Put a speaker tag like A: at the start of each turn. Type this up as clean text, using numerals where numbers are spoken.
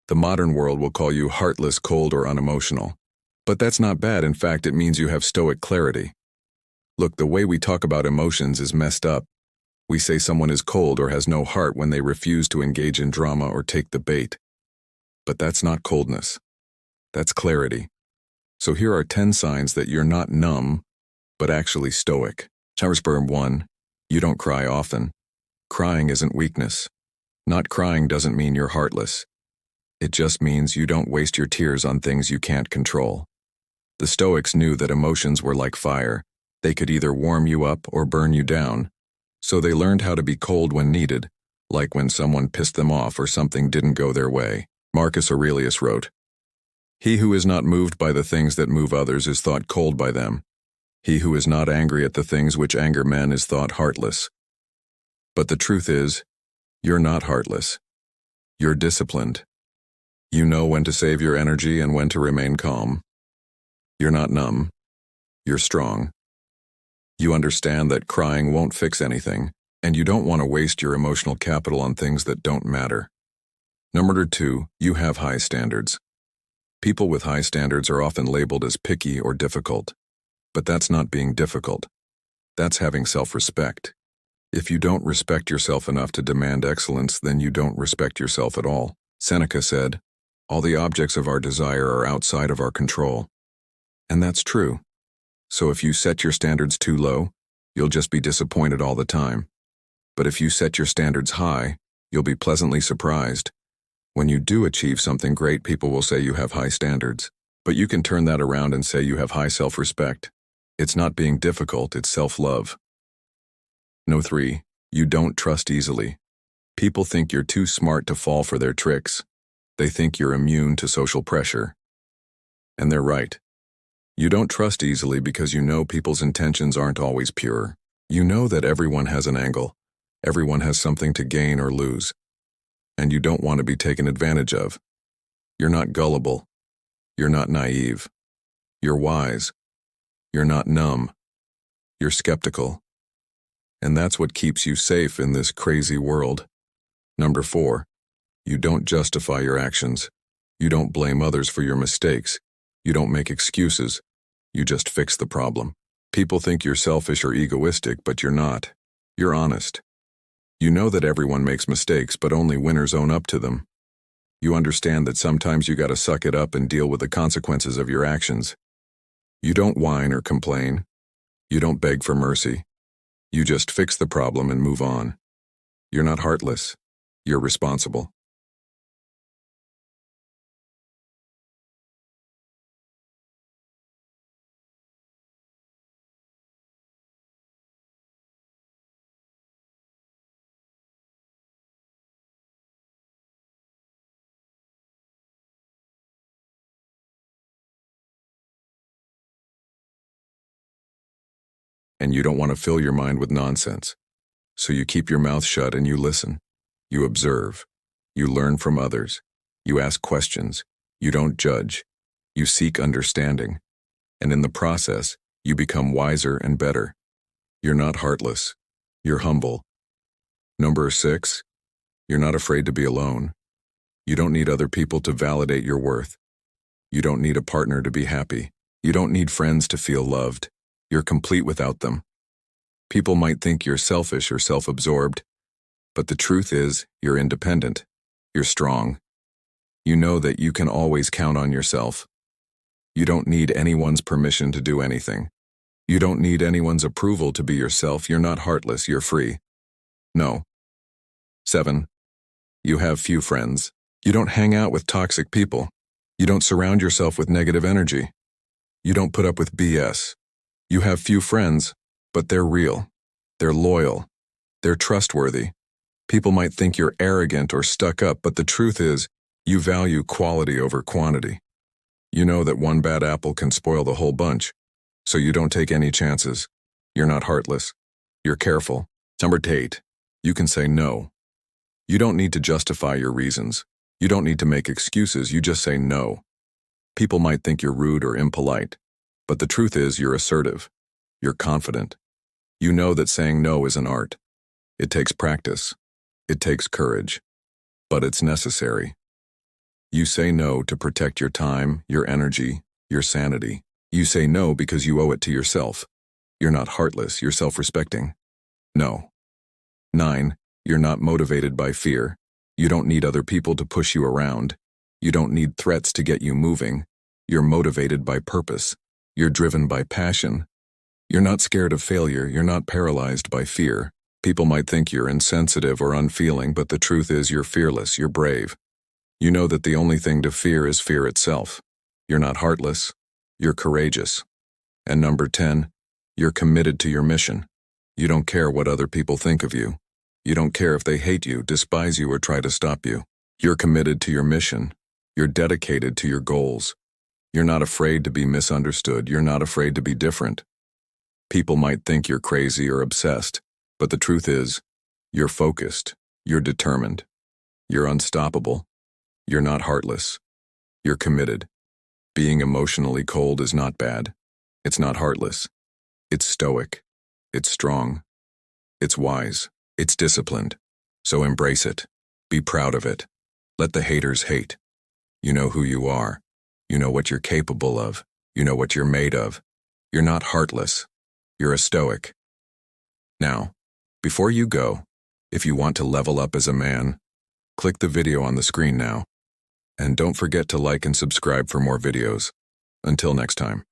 A: The modern world will call you heartless, cold, or unemotional. But that's not bad. In fact, it means you have Stoic clarity. Look, the way we talk about emotions is messed up. We say someone is cold or has no heart when they refuse to engage in drama or take the bait. But that's not coldness. That's clarity. So here are 10 signs that you're not numb, but actually stoic. Number 1, you don't cry often. Crying isn't weakness. Not crying doesn't mean you're heartless. It just means you don't waste your tears on things you can't control. The Stoics knew that emotions were like fire. They could either warm you up or burn you down. So they learned how to be cold when needed, like when someone pissed them off or something didn't go their way. Marcus Aurelius wrote, "He who is not moved by the things that move others is thought cold by them. He who is not angry at the things which anger men is thought heartless." But the truth is, you're not heartless. You're disciplined. You know when to save your energy and when to remain calm. You're not numb. You're strong. You understand that crying won't fix anything, and you don't want to waste your emotional capital on things that don't matter. Number 2, you have high standards. People with high standards are often labeled as picky or difficult. But that's not being difficult. That's having self-respect. If you don't respect yourself enough to demand excellence, then you don't respect yourself at all. Seneca said, "All the objects of our desire are outside of our control." And that's true. So if you set your standards too low, you'll just be disappointed all the time. But if you set your standards high, you'll be pleasantly surprised. When you do achieve something great, people will say you have high standards. But you can turn that around and say you have high self-respect. It's not being difficult, it's self-love. Number 3, you don't trust easily. People think you're too smart to fall for their tricks. They think you're immune to social pressure. And they're right. You don't trust easily because you know people's intentions aren't always pure. You know that everyone has an angle. Everyone has something to gain or lose. And you don't want to be taken advantage of. You're not gullible. You're not naive. You're wise. You're not numb. You're skeptical. And that's what keeps you safe in this crazy world. Number 4, you don't justify your actions. You don't blame others for your mistakes. You don't make excuses. You just fix the problem. People think you're selfish or egoistic, but you're not. You're honest. You know that everyone makes mistakes, but only winners own up to them. You understand that sometimes you gotta suck it up and deal with the consequences of your actions. You don't whine or complain. You don't beg for mercy. You just fix the problem and move on. You're not heartless. You're responsible. And you don't want to fill your mind with nonsense. So you keep your mouth shut and you listen. You observe. You learn from others. You ask questions. You don't judge. You seek understanding. And in the process, you become wiser and better. You're not heartless. You're humble. Number 6, you're not afraid to be alone. You don't need other people to validate your worth. You don't need a partner to be happy. You don't need friends to feel loved. You're complete without them. People might think you're selfish or self-absorbed, but the truth is, you're independent. You're strong. You know that you can always count on yourself. You don't need anyone's permission to do anything. You don't need anyone's approval to be yourself. You're not heartless, you're free. No. 7, you have few friends. You don't hang out with toxic people. You don't surround yourself with negative energy. You don't put up with BS. You have few friends, but they're real. They're loyal. They're trustworthy. People might think you're arrogant or stuck up, but the truth is, you value quality over quantity. You know that one bad apple can spoil the whole bunch, so you don't take any chances. You're not heartless. You're careful. Number 8, you can say no. You don't need to justify your reasons. You don't need to make excuses, you just say no. People might think you're rude or impolite, but the truth is you're assertive. You're confident. You know that saying no is an art. It takes practice. It takes courage. But it's necessary. You say no to protect your time, your energy, your sanity. You say no because you owe it to yourself. You're not heartless, you're self-respecting. No. 9. You're not motivated by fear. You don't need other people to push you around. You don't need threats to get you moving. You're motivated by purpose. You're driven by passion. You're not scared of failure, you're not paralyzed by fear. People might think you're insensitive or unfeeling, but the truth is you're fearless, you're brave. You know that the only thing to fear is fear itself. You're not heartless, you're courageous. And number 10, you're committed to your mission. You don't care what other people think of you. You don't care if they hate you, despise you, or try to stop you. You're committed to your mission. You're dedicated to your goals. You're not afraid to be misunderstood. You're not afraid to be different. People might think you're crazy or obsessed, but the truth is, you're focused, you're determined, you're unstoppable, you're not heartless, you're committed. Being emotionally cold is not bad. It's not heartless. It's stoic. It's strong. It's wise. It's disciplined. So embrace it. Be proud of it. Let the haters hate. You know who you are. You know what you're capable of. You know what you're made of. You're not heartless. You're a stoic. Now, before you go, if you want to level up as a man, click the video on the screen now. And don't forget to like and subscribe for more videos. Until next time.